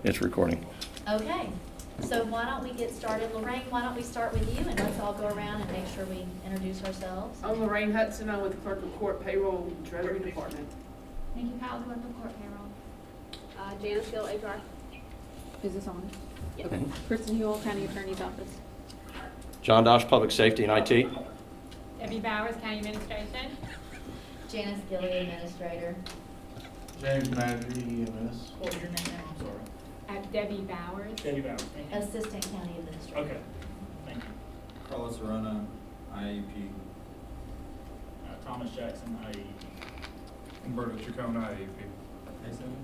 It's recording. Okay, so why don't we get started? Lorraine, why don't we start with you and let's all go around and make sure we introduce ourselves. I'm Lorraine Hudson. I'm with the Clerk of Court Payroll and Treasury Department. Nikki Powell, Clerk of Court Payroll. Janice Gill, HR. Is this on? Yep. Okay. Kristen Hewell, County Attorney's Office. John Dosh, Public Safety and IT. Debbie Bowers, County Administration. Janice Gilly, Administrator. James Madry, EMS. What was your name now? I'm sorry. Debbie Bowers. Debbie Bowers. Thank you. Assistant County Administrator. Okay. Thank you. Carlos Arona, IEP. Thomas Jackson, IE. Umberto Chacon, IAP. Jason?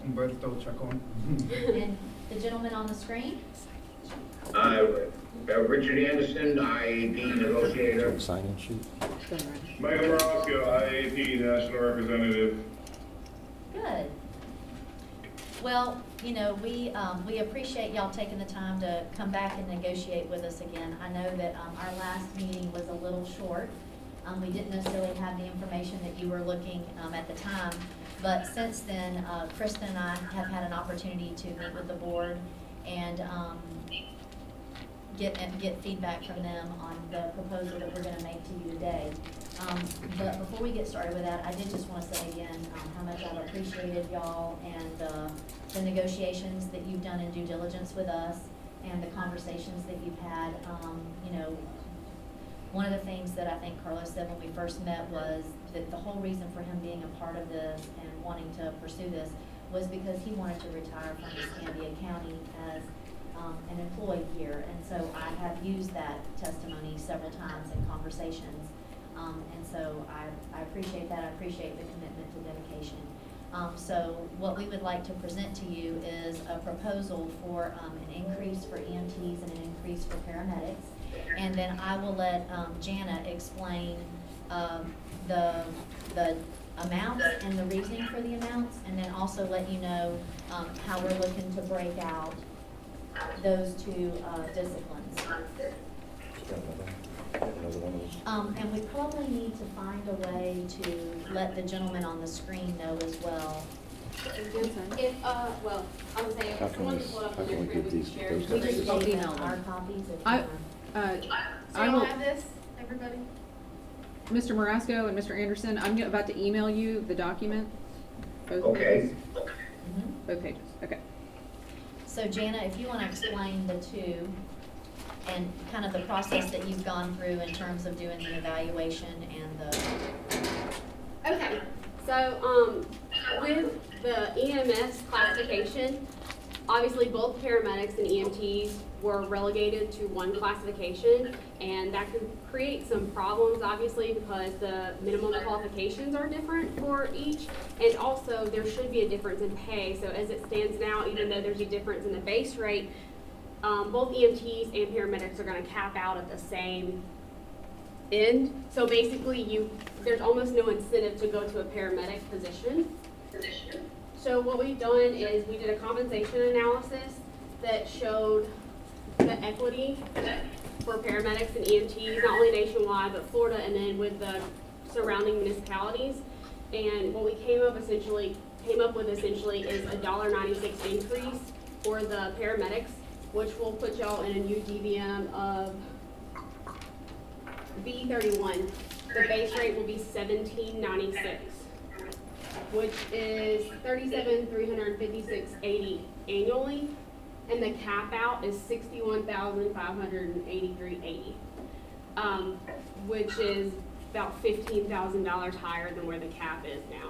Umberto Chacon. And the gentleman on the screen? Richard Anderson, IAP negotiator. Sign-in sheet. Michael Morosco, IAP national representative. Good. Well, you know, we appreciate y'all taking the time to come back and negotiate with us again. I know that our last meeting was a little short. We didn't necessarily have the information that you were looking at the time. But since then, Kristen and I have had an opportunity to meet with the board and get feedback from them on the proposal that we're going to make to you today. But before we get started with that, I did just want to say again how much I've appreciated y'all and the negotiations that you've done in due diligence with us and the conversations that you've had. You know, one of the things that I think Carlos said when we first met was that the whole reason for him being a part of this and wanting to pursue this was because he wanted to retire from Escambia County as an employee here. And so I have used that testimony several times in conversations. And so I appreciate that. I appreciate the commitment to dedication. So what we would like to present to you is a proposal for an increase for EMTs and an increase for paramedics. And then I will let Jana explain the amounts and the reasoning for the amounts, and then also let you know how we're looking to break out those two disciplines. And we probably need to find a way to let the gentleman on the screen know as well. If, well, I would say How if can someone we- could pull it up how on can their we screen, give we these- can share. those We guys- just I'll gave email them them. our copies if you I, want. So I y'all will, have this, everybody? Mr. Marasco and Mr. Anderson, I'm about to email you the document. Both Okay. pages. Mhm. Both pages, okay. So Jana, if you want to explain the two and kind of the process that you've gone through in terms of doing the evaluation and the, Okay, so, with the EMS classification, obviously both paramedics and EMTs were relegated to one classification, and that could create some problems, obviously, because the minimum qualifications are different for each, and also there should be a difference in pay. So as it stands now, even though there's a difference in the base rate, both EMTs and paramedics are gonna cap out at the same end. So basically there's almost no incentive to go to a paramedic position. So what we've done is we did a compensation analysis that showed the equity for paramedics and EMTs, not only nationwide, but Florida and then with the surrounding municipalities. And what we came up with essentially is a $1.96 increase for the paramedics, which will put y'all in a new DVM of B31. The base rate will be $17.96, which is $37,356.80 annually, and the cap out is $61,583.80, which is about $15,000 higher than where the cap is now.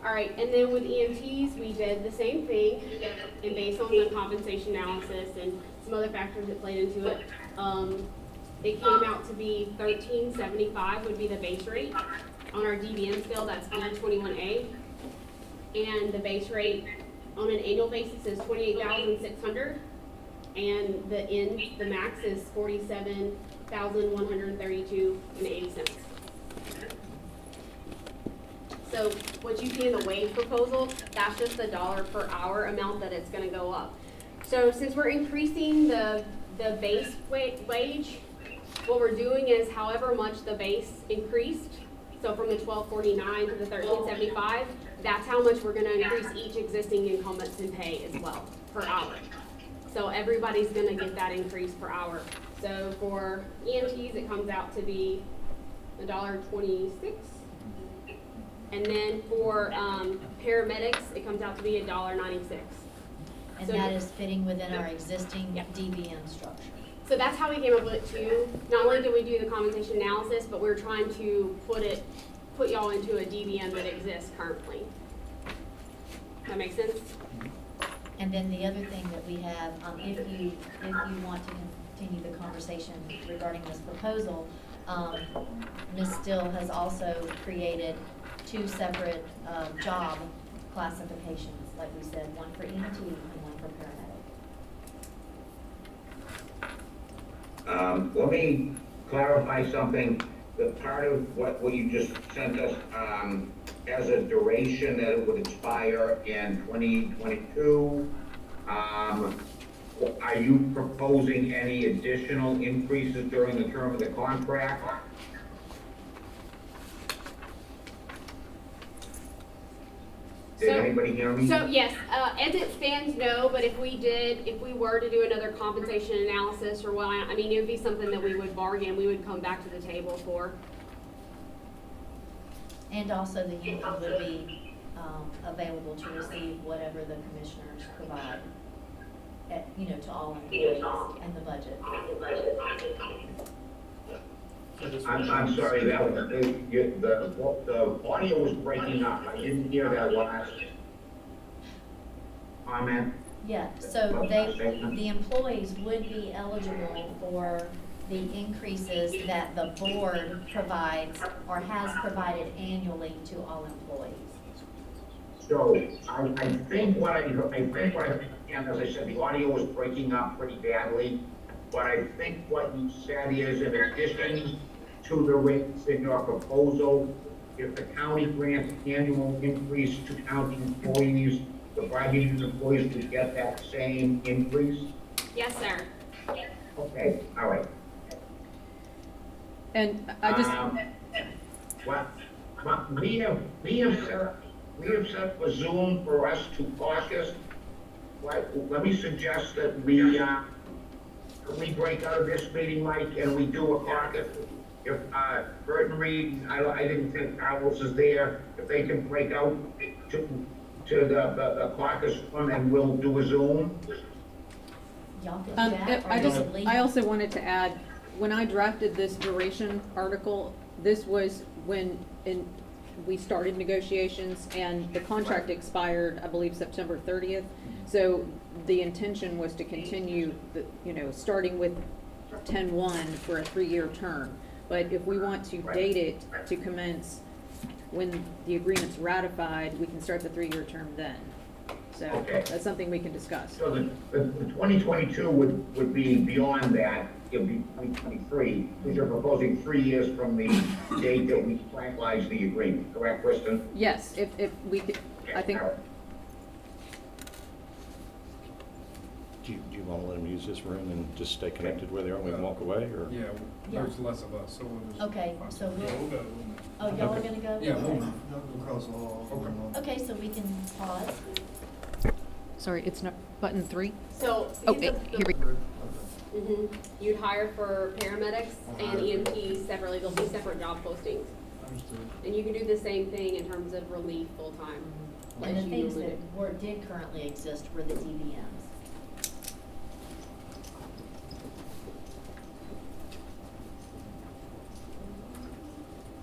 All right, and then with EMTs, we did the same thing, and based on the compensation analysis and some other factors that played into it, it came out to be $13.75 would be the base rate. On our DVM scale, that's B21A, and the base rate on an annual basis is $28,600, and the max is $47,132.80. So what you see in the wage proposal, that's just the dollar per hour amount that it's gonna go up. So since we're increasing the base wage, what we're doing is however much the base increased, so from the $12.49 to the $13.75, that's how much we're gonna increase each existing incumbents in pay as well, per hour. So everybody's gonna get that increase per hour. So for EMTs, it comes out to be $1.26. And then for, paramedics, it comes out to be $1.96. And So- that is fitting within our existing Yeah. DVM structure. So that's how we came up with it too. Not only did we do the compensation analysis, but we were trying to put y'all into a DVM that exists currently. That make sense? And then the other thing that we have, if you want to continue the conversation regarding this proposal, Ms. Still has also created 2 separate, job classifications, like we said, one for EMT and one for paramedic. Let me clarify something. The part of what you just sent us, as a duration that it would expire in 2022, are you proposing any additional increases during the term of the contract? Did So- anybody hear me? So yes, as it stands, no, but if we were to do another compensation analysis or what, I mean, it would be something that we would bargain, we would come back to the table for. And also the union would be, available to receive whatever the commissioners provide, to all employees and the budget. I'm sorry, that was, the audio was breaking up. I didn't hear that last comment. Yeah, so the employees would be eligible for the increases that the board provides or has provided annually to all employees. So I think what I and as I said, the audio was breaking up pretty badly. But I think what you said is, in addition to the rates in your proposal, if the county grants annual increase to county employees, the bargaining employees would get that same increase? Yes, sir. Okay, all right. And I just, Well, we have set a Zoom for us to caucus. Let me suggest that we break out of this meeting, Mike, and we do a caucus. If, Burton Reed, I didn't think Carlos is there, if they can break out to the caucus room and we'll do a Zoom. Y'all can do that, or does it leave? I also wanted to add, when I drafted this duration article, this was when we started negotiations and the contract expired, I believe, September 30th. So the intention was to continue starting with 10-1 for a 3-year term. But if we want to date it to commence when the agreement's ratified, we can start the 3-year term then. So Okay. that's something we can discuss. So the 2022 would be beyond that, it would be 2023, because you're proposing 3 years from the date that we finalize the agreement, correct, Kristen? Yes, if we could, I think, All right. Do you want to let them use this room and just stay connected where they are and we can walk away, or? Yeah, there's less of us, so we'll just. Okay, so Yeah, we'll go. Oh, y'all are gonna go? Yeah, we'll Okay. move. Across the hall. Okay, so we can pause. sorry, it's not button 3? So. Oh, these here are we the- You'd hire for paramedics and EMTs separately, there'll be separate job postings. Understood. And you can do the same thing in terms of relief full-time. And the like you things normally that did currently exist were the DVMs.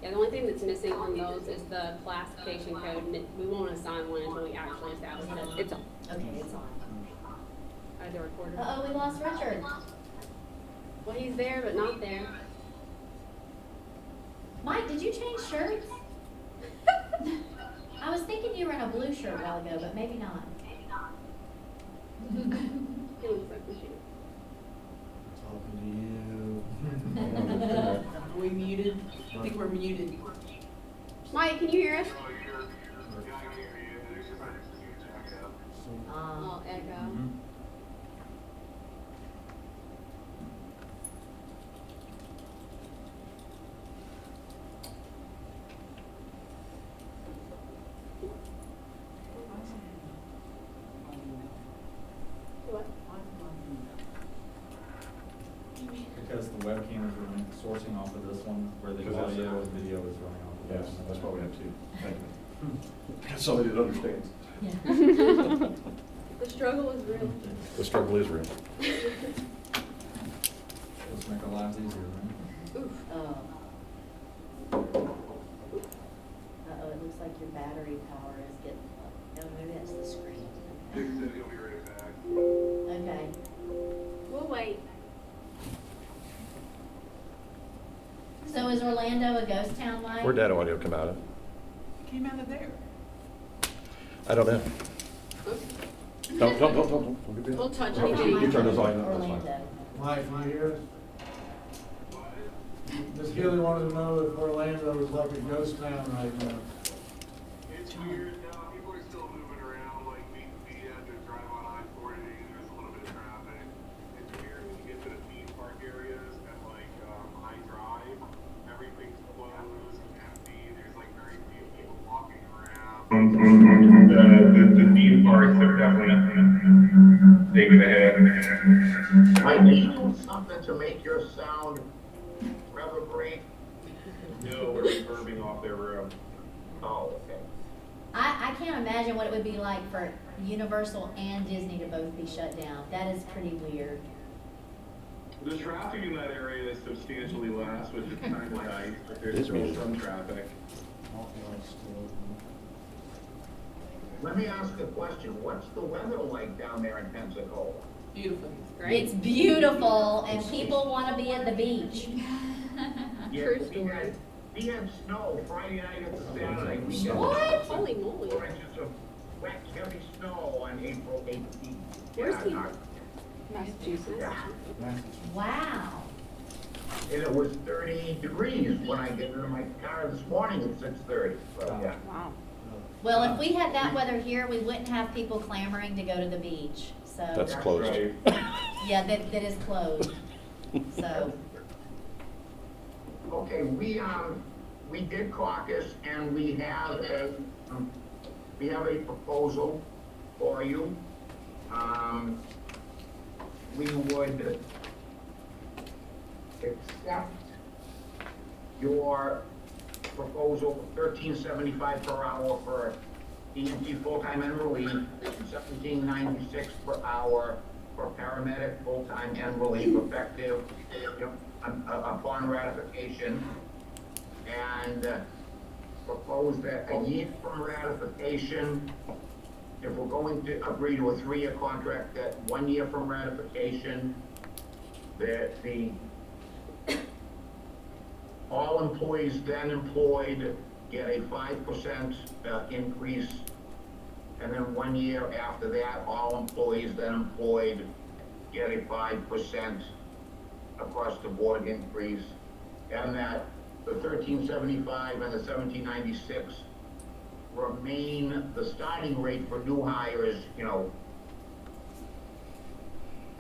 Yeah, the only thing that's missing on those is the classification code, and we won't assign one until we actually establish it. It's on. Okay, it's on. The recorder. Uh-oh, we lost Richard. Well, he's there, but not there. Mike, did you change shirts? I was thinking you were in a blue shirt a while ago, but maybe not. He looks like the shoe. Talking to you. Are we muted? I think we're muted. Mike, can you hear us? Um, Oh, echo. Mhm. Where the Because that's- audio and video is going on. Yes, that's why we have two. Thank you. Somebody that understands. Yeah. The struggle is real. The struggle is real. Let's make our lives easier, right? Oof. Oh. Uh-oh, it looks like your battery power is getting low. No, maybe that's the screen. Okay. We'll wait. So is Orlando a ghost town, Mike? Where'd that audio come out of? Came out of there. I don't know. Oops. Don't be bad. Don't touch Oh, anything. You turn those on, that's fine. Orlando. Mike, you hear us? Ms. Gilly wanted to know if Orlando is like a ghost town right now. It's weird now, people are still moving around, like we had to drive on I-40, there's a little bit of traffic. It's weird when you get to the theme park areas and like, I drive, everything's closed and empty, there's like very few people walking around. The theme parks have definitely taken a hit. Mike, are you doing something to make your sound reverberate? No, we're reverbing off their room. Oh, okay. I can't imagine what it would be like for Universal and Disney to both be shut down. That is pretty weird. The traffic in that area is substantially less, which is kind of nice, but there's It's still weird. some traffic. Let me ask a question. What's the weather like down there in Pensacola? Beautiful. Great. It's beautiful and people want to be at the beach. Yeah, True we story. had snow Friday night into Saturday. We got What? Holy moly. 4 inches of wet, heavy snow on April 18th. Where's he? Yeah, Massachusetts. yeah. Wow. And it was 30 degrees when I get into my car this morning at 6:30. So, yeah. Wow. Well, if we had that weather here, we wouldn't have people clamoring to go to the beach. So, That's closed. Right. yeah, that is closed. So, Okay, we did caucus and we have a proposal for you. We would accept your proposal for $13.75 per hour for EMT full-time and relief, $17.96 per hour for paramedic full-time and relief effective, upon ratification. And propose that a year from ratification, if we're going to agree to a 3-year contract, that 1 year from ratification, that all employees then employed get a 5% increase, and then 1 year after that, all employees then employed get a 5% across the board increase, and that the $13.75 and the $17.96 remain the starting rate for new hires,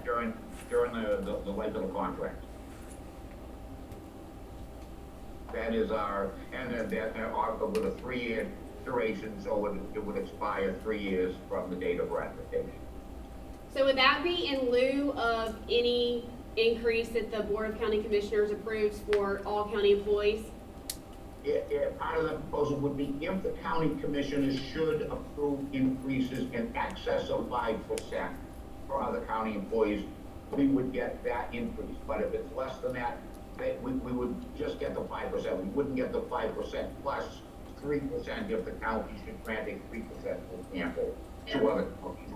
during the life of the contract. That is our, and that with a 3-year duration, so it would expire 3 years from the date of ratification. So would that be in lieu of any increase that the Board of County Commissioners approves for all county employees? Part of the proposal would be if the county commissioners should approve increases in excess of 5% for other county employees, we would get that increase. But if it's less than that, we would just get the 5%. We wouldn't get the 5% plus 3% if the county should grant a 3%, for example, to other counties.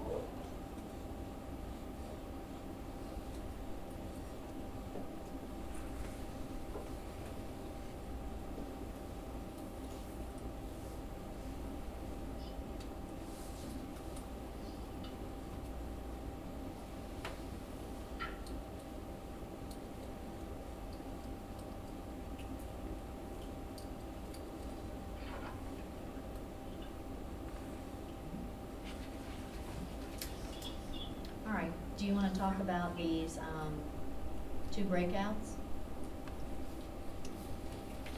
all right. Do you want to talk about these 2 breakouts?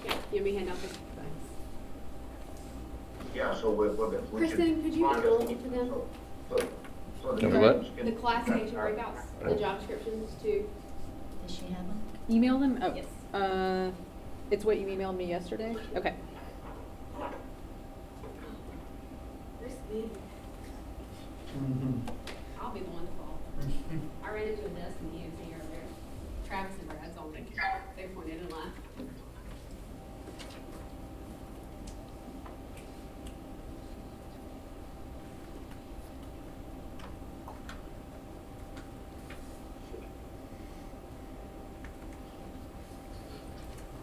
Yeah, you may hand out this. Yeah, so we should. Kristen, could you email it to them? So Can we what? The classification breakouts, the job descriptions too. Does she have them? Email them? Oh. Yes. It's what you emailed me yesterday? Okay. I'll be the one to fall. I ran into a desk in the EMC earlier. Travis and Brad's on me. They pointed and laughed.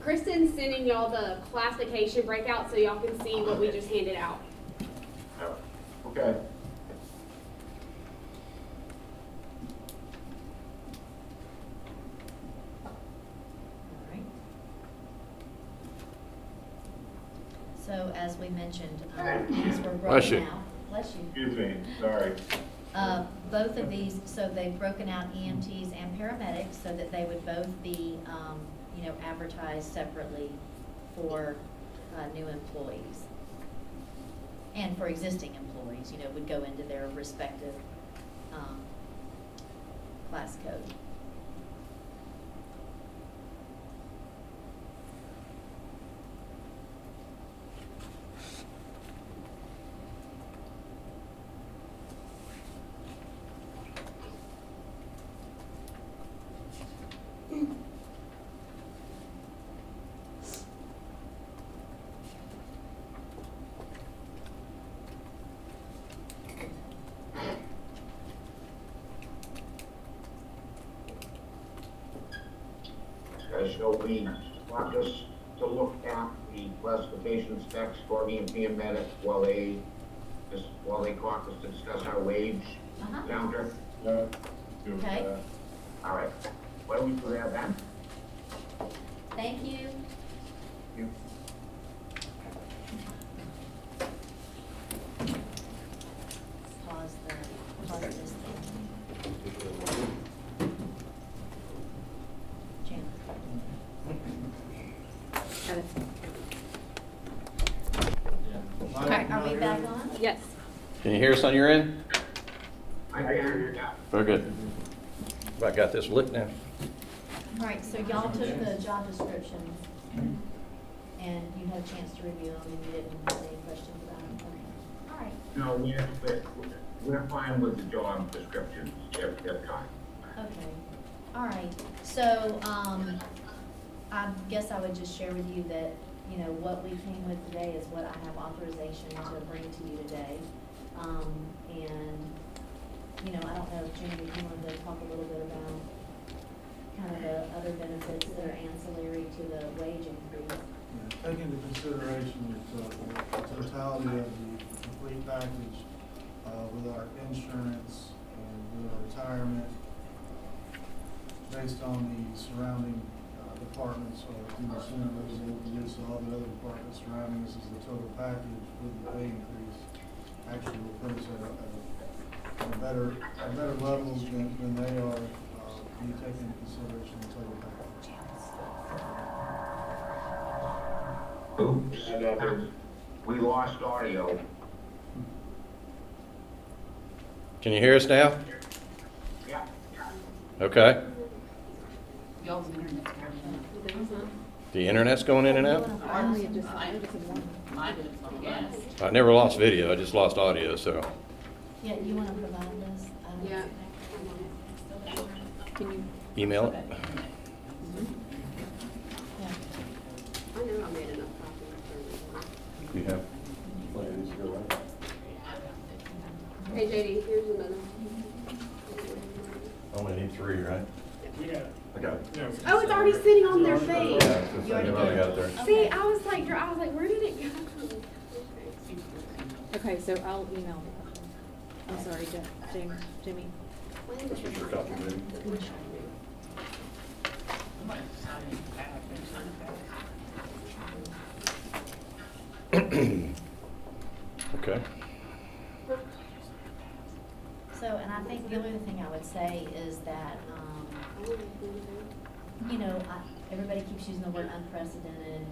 Kristen's sending y'all the classification breakout so y'all can see what we just handed out. Okay. All right. So as we mentioned, these were Bless you. broken out. Bless you. Excuse me, sorry. Both of these, so they've broken out EMTs and paramedics so that they would both be, advertised separately for new employees. And for existing employees, would go into their respective class code. So we want us to look at the classification specs for the paramedics while they caucus to discuss our wage counter. Okay. All right. Why don't we do that then? Thank you. You. Pause this thing. Chandler. Got it. Okay, are we back on? Yes. Can you hear us on your end? I hear you now. Very good. I got this lit now. All right, so y'all took the job descriptions and you had a chance to review them and you didn't have any questions about them? Okay. All right. No, we're fine with the job descriptions if time. Okay, all right. So, I guess I would just share with you that, what we came with today is what I have authorization to bring to you today. And, I don't know if Jimmy, if you wanted to talk a little bit about kind of the other benefits that are ancillary to the wage increase. Yeah, take into consideration the totality of the complete package, with our insurance and with our retirement, based on the surrounding, departments, or the percent of those will produce all the other departments surrounding us as the total package with the pay increase, actually will put us at a better levels than they are, when you take into consideration the total package. Oops. We lost audio. Can you hear us now? Yeah. Okay. Y'all's internet's The internet's going in and out? I just said one. mine is on gas. I never lost video, I just lost audio, so. Yeah, you want to provide this? Yeah. Can you? Email it? Yeah. I know I made enough copies. You have plenty of these to go around? Hey JD, here's another. I only need 3, right? Yeah. I got it. Oh, it's already sitting on their face. Yeah, I was gonna say, I already got it there. See, I was like, where did it go? Okay, so I'll email the question. I'm sorry, Jimmy. This was your copy, baby. Okay. So, and I think the only other thing I would say is that, everybody keeps using the word unprecedented,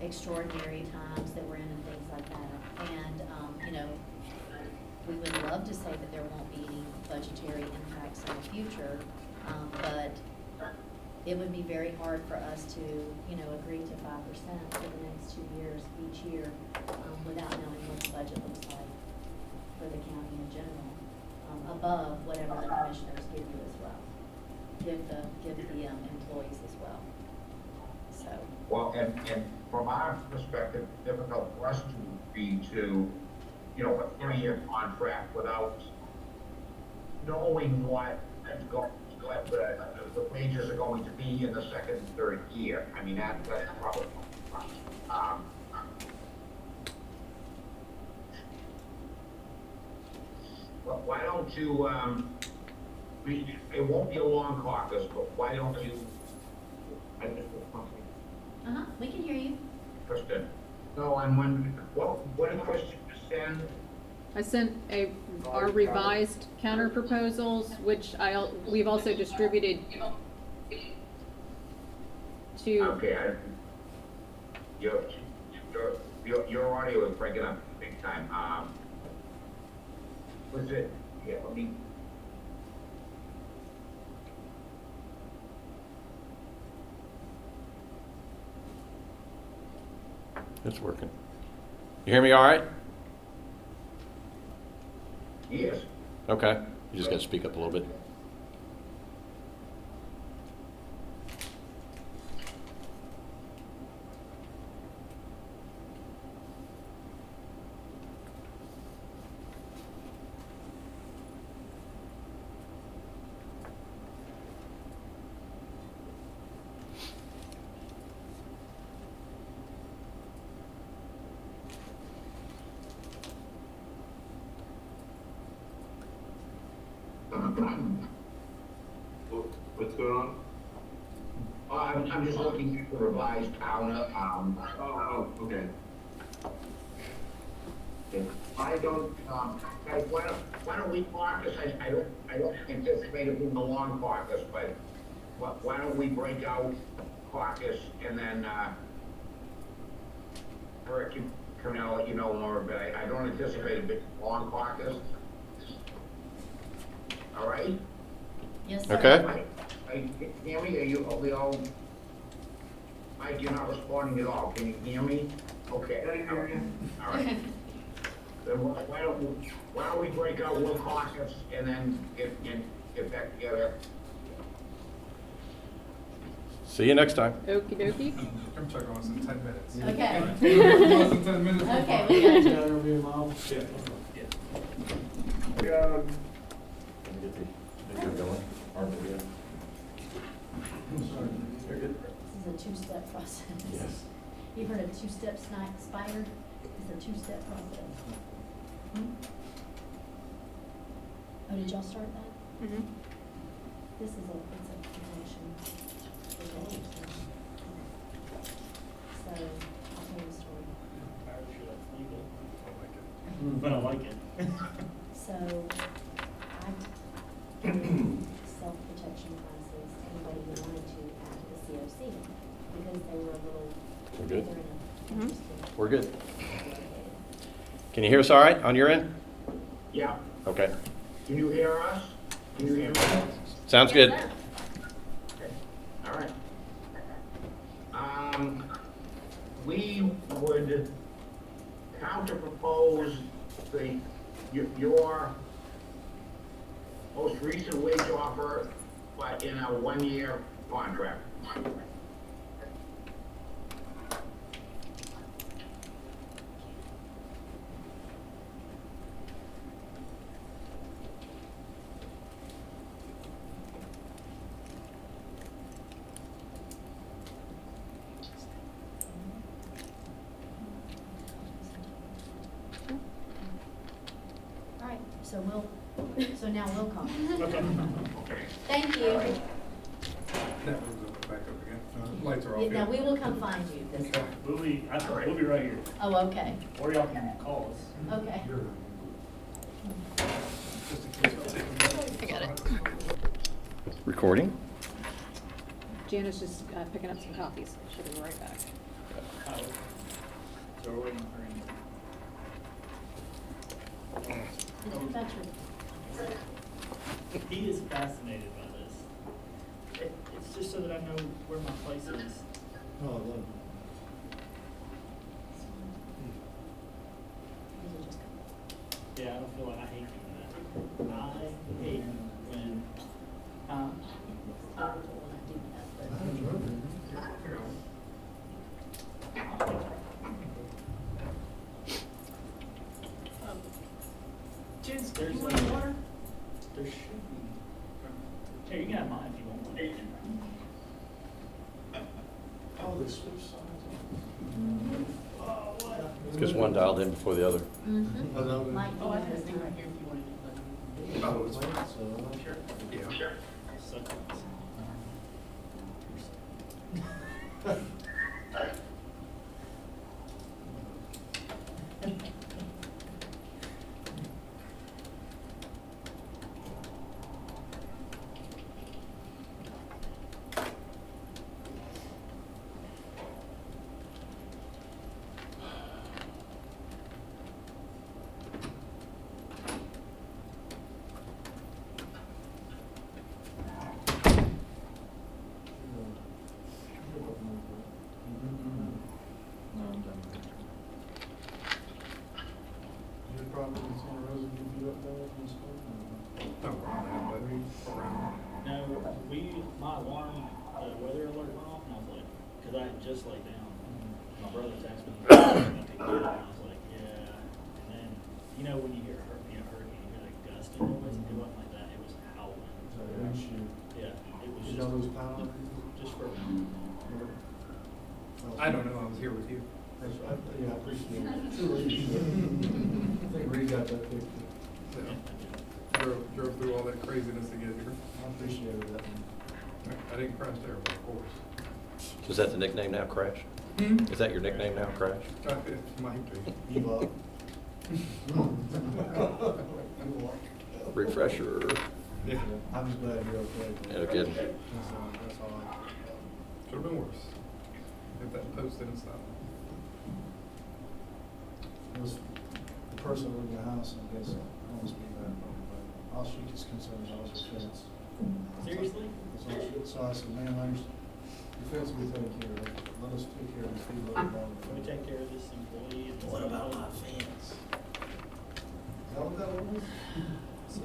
extraordinary times that we're in and things like that. And, we would love to say that there won't be any budgetary impacts in the future, but it would be very hard for us to, you know, agree to 5% for the next 2 years, each year, without knowing what the budget looks like for the county in general, above whatever the commissioners give you as well, give the employees as well. So, Well, and from our perspective, difficult for us to be to, you know, a 3-year contract without knowing what the wages are going to be in the second and third year. I mean, that's probably, well, why don't you, it won't be a long caucus, but why don't you, we can hear you. Kristen, no, I'm wondering, what did Kristen send? I sent our revised counter proposals, which we've also distributed to. Okay, your audio is breaking up big time. Was it, yeah, let me. It's working. You hear me all right? Yes. Okay. You just got to speak up a little bit. What's going on? I'm just looking at the revised counter, Okay. I don't, guys, why don't we caucus, I don't anticipate it being a long caucus, but why don't we break out caucus and then, Eric, you come out, let you know more, but I don't anticipate a big, long caucus. All right? Yes, sir. Okay. Tammy, are we all, Mike, you're not responding at all, can you hear me? Okay. All right. Then why don't we break out one caucus and then get back together? See you next time. Okie dokie. Come check on us in 10 minutes. Okay. Less than 10 minutes. Okay, we got you. This is a two-step process. Yes. You've heard of two-step spider? It's a two-step process. Oh, did y'all start that? Mhm. This is it's a connection. So, I'll tell you a story. I'm sure that's legal. But I like it. So, I did self-protection classes, anybody who wanted to add to the COC, because they were a little, We're good? they're in a interesting We're good. located. Can you hear us all right on your end? Yeah. Okay. Can you hear us? Can you hear me? Sounds good. Yes, sir. All right. We would counter-propose your most recent wage offer, but in a 1-year contract. All right, so now we'll call. Okay. Thank you. That room's open back up again. Lights are off. Now, we will come find you this time. We'll be right here. Oh, okay, Or y'all can call us. okay. I got it. Recording? Janice just picking up some copies. She'll be right back. So we're waiting for him. Did you fetch her? He is fascinated by this. It's It's just so that I know where my place is. Oh, I love it. These are just- Yeah, I don't feel like I hate doing that. I hate when, I don't wanna do that, but- I enjoy it. Jens, there's water? There should be. Here, you can have mine if you want one. Oh, they switch sides. Oh, what? Because one dialed in before the other. Mhm. Oh, no, Mike, Oh, I you have have this thing one. right here if you wanted to. Oh, it's fine. So, Sure. Yeah. Suck your property in Santa Rosa, give you up there in school? Don't run that, but around. No, my alarm, the weather alert went off, and I was like, because I had just laid down. My brother texted me, and I was like, yeah. And then, you know, when you hear a hurricane, you hear like gusty noise, it wasn't like that, it was howling. So, wind shear. Yeah, it was Did y'all lose power? just for, I don't know, I was here with you. Yeah, I appreciate it. Too late. I think Reed got that picture. Yeah. Drove through all that craziness to get here. I appreciated that one. I didn't crash there, but of course. So is that the nickname now, Crash? Is that your nickname now, Crash? It might be. You up? Refresher. Yeah. I'm just glad you're okay. Yeah, good. That's all I. Could have been worse. If that post didn't stop. It was the person who lived in the house, I guess, I don't want to speak bad about it, but all she was concerned about was the fence. seriously? That's all she, so I said, man, the fence will be taken care of, let us take care of the feed lot. Let me take care of this employee. What about my fence? Is that what that was? So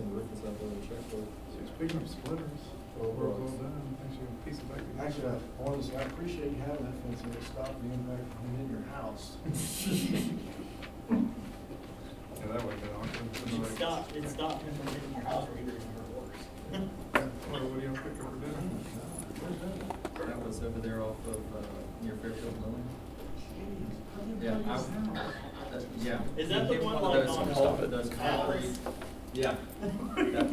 speaking of splitters, work's all done. Thanks for piece of back. Actually, I wanted to say, I appreciate you having that fence, and it stopped the impact from hitting your house. Yeah, that would have been awesome. It stopped him from hitting your house or either even worse. What do you pick up for dinner? That was over there off of, near Fairfield Milling. Yeah, yeah. Is that the He hit one of like those on cul- Those concrete, yeah.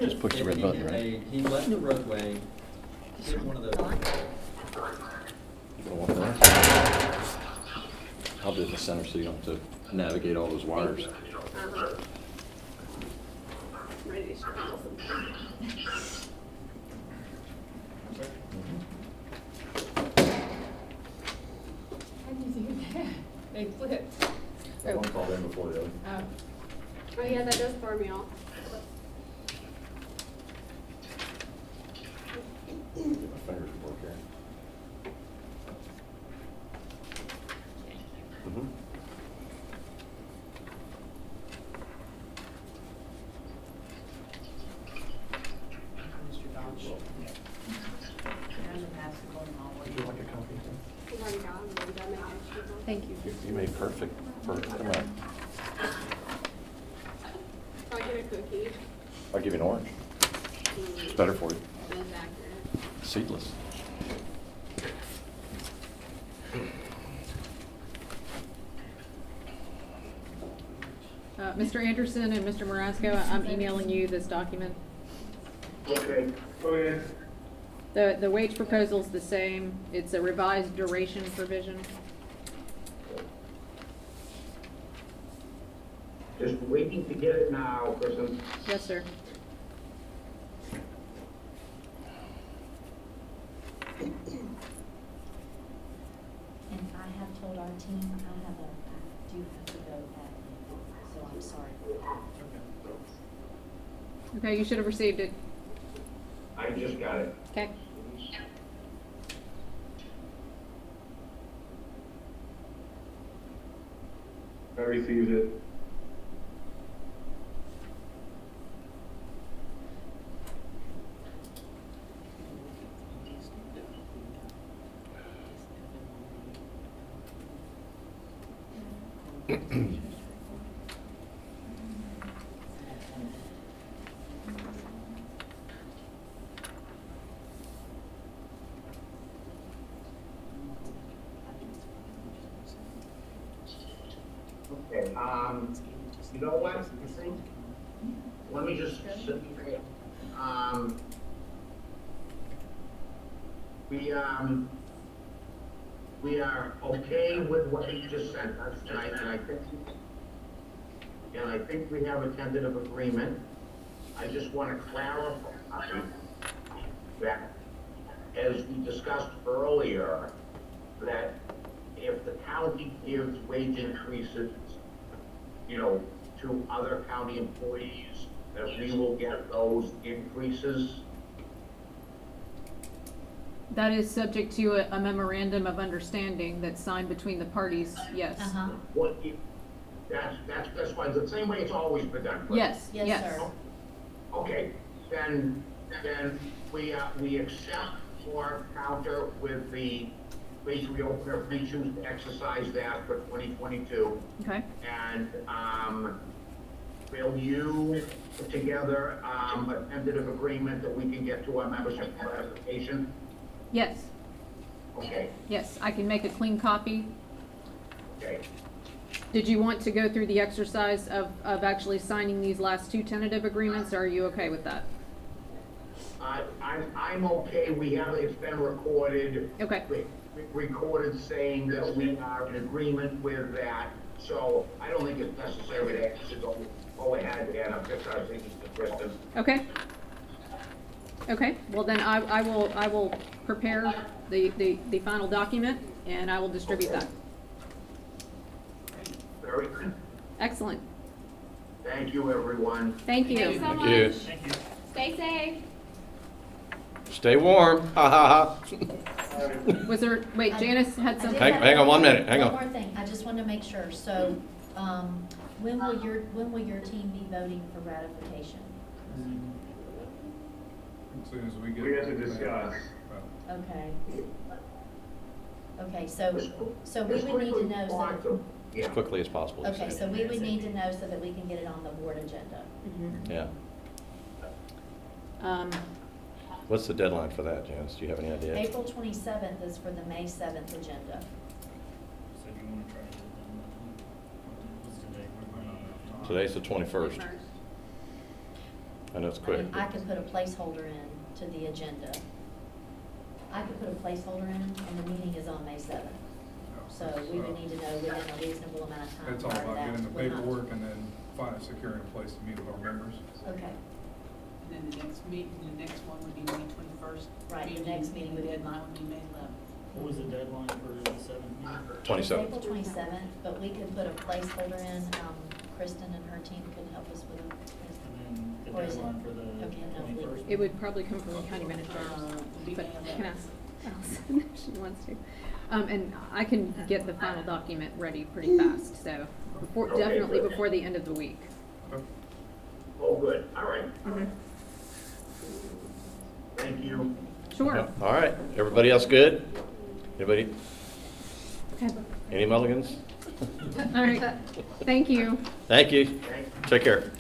Just push the red button, He hit right? He left the roadway, hit one of those. You gonna want that? I'll do it in the center so you don't have to navigate all those wires. Ready to straddle some. How do you do that? They flip. That one called in before the other. Oh yeah, that does throw me off. Get my fingers to work here. Mhm. Mr. Dodge. Would you like a copy? I've already got them, I've done it. Thank you. You made perfect for, come on. So I get a cookie. I'll give you an orange. It's better for you. That's accurate. Seedless. Mr. Anderson and Mr. Marasco, I'm emailing you this document. Okay, go ahead. The wage proposal's the same. It's a revised duration provision. Just waiting to get it now, because I'm Yes, sir. And I have told our team, I do have to go at, so I'm sorry. Okay, you should have received it. I just got it. Okay. received it. Okay, you know what? Let me just, we are okay with what you just sent us, and I think we have a tentative agreement. I just want to clarify that, as we discussed earlier, that if the county gives wage increases, you know, to other county employees, that we will get those increases. That is subject to a memorandum of understanding that's signed between the parties, yes. Uh-huh. What, that's fine, the same way it's always been done. correct? Yes, Yes, yes. sir. Okay, then we accept or counter with the wage reopener, if we choose to exercise that for 2022. Okay, And, will you put together, a tentative agreement that we can get to our membership ratification? yes, Okay, yes, I can make a clean copy. okay. Did you want to go through the exercise of actually signing these last two tentative agreements, or are you okay with that? I'm okay, it's been recorded. Okay. Recorded saying that we are in agreement with that, so I don't think it's necessary to actually go ahead and fix our things to Kristen. Okay. Okay, well then I will prepare the final document and I will distribute that. Very good. Excellent. Thank you, everyone. Thank you. Thanks so Thank you. much. Thank you. Stay safe. Stay warm, ha ha ha. Was there, wait, Janice had I something? did Hang have on 1 minute, hang on. One more thing, I just wanted to make sure, so, when will your team be voting for ratification? As soon as we get. We have to discuss. Okay. Okay, so we would need to know, so, As quickly as possible. you okay, said. so we would need to know so that we can get it on the board agenda. Yeah. Um, What's the deadline for that, Janice? Do you have any idea? April 27th is for the May 7th agenda. So do you wanna try to get it done by what's today? Today's the 21st. I know it's I quick. mean, I could put a placeholder in to the agenda. I could put a placeholder in, and the meeting is on May 7th. So we would need to know within a reasonable amount of time It's all prior to about that. getting the We're not- paperwork and then securing a place to meet with our members. Okay, And then the next meeting, the next one would be May 21st. Right, the next meeting would be- Deadline would be May 11th. What was the deadline for the 7th? it's 27th. April 27th, but we could put a placeholder in, Kristen and her team could help us with a. And then the Or is it- deadline for the okay, no, 21st? it would probably come from the county manager, Be but May I can 11th. ask Allison if she wants to. And I can get the final document ready pretty fast, so Okay, definitely good. before the end of the week. Oh, good, all right. Mhm. Thank you. Sure. Yep. All right, everybody else good? Anybody, Okay. any mulligans? All right. Thank you. Thank you. Thank Take care.